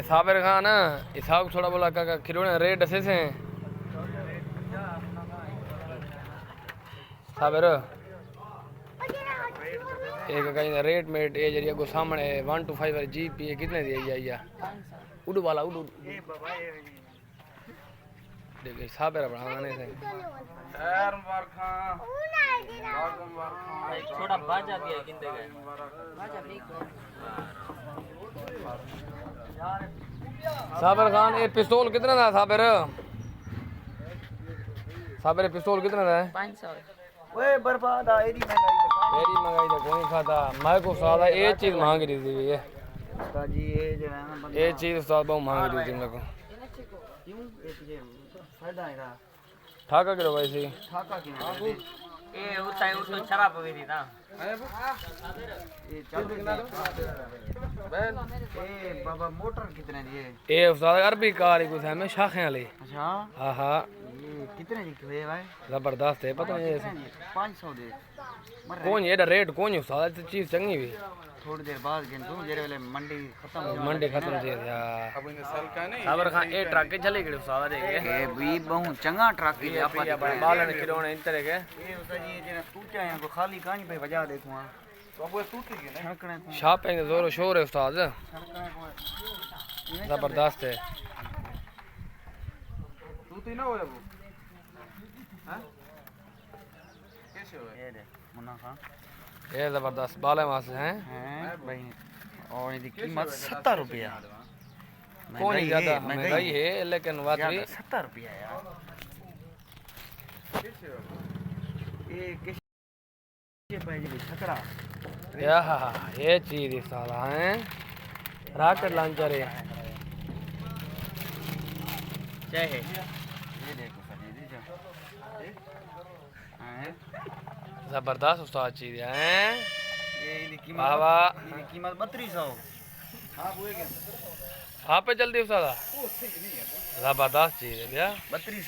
साबिर खान इसहाक थोड़ा बोला का खिलौने रेट ऐसे से साबिर एक कहीं रेट मेट ए जरिए को सामने 1 to 5 जीपी कितने दिया या उड़ वाला उड़ देखिए साबिर बनाने से थोड़ा बाजा दिया किंदे गए साबिर खान ये पिस्तौल कितना था साबिर साबिर पिस्तौल कितना था 500 ओए बर्बाद आ एरी महंगाई तो कोई खाता मैं को सादा ये चीज महंगी दी थी ये जी ये जो है ना ये चीज साद बहुत महंगी दी थी मेरे को क्यों ये फायदा है ठाका करो वैसे ठाका क्यों ए उताई उतो शराब पी थी ना ये चल ए बाबा मोटर कितने दिए ये उस्ताद अरबी कार ही कुछ है मैं शाखें वाली अच्छा हाँ हाँ ये कितने की हुए भाई जबरदस्त है पता नहीं 500 दे कौन ये रेट कौन है उस्ताद तो चीज चंगी भी थोड़ी देर बाद गिन दूं जेरे वाले मंडी खत्म हो मंडी खत्म थी यार अब इन साल का नहीं साबिर खान ए ट्रक के चले गए उस्ताद देखे ए भी बहु चंगा ट्रक की आपा बालन खिलौने इन तरह के ये उस्ताद जी जे टूटा है को खाली कांच पे बजा देखो हां तो अब वो टूट गई ना छड़कने को शॉपिंग जोर शोर है उस्ताद छड़कने को जबरदस्त है टूटी ना हो वो हां कैसे हो ये दे मुन्ना खान ये जबरदस्त बाले मास हैं भाई और इसकी कीमत 70 रुपया कौन ही ज्यादा महंगाई है लेकिन वाकई 70 रुपया यार ये कैसे पाए जी छकड़ा या ये चीज साला है रॉकेट लॉन्चर है जय है ये देखो सर ये हां जबरदस्त उस्ताद चीज है ये इनकी कीमत बाबा इनकी कीमत 3200 हां वो है आप पे जल्दी उस्ताद जबरदस्त चीज है भैया 32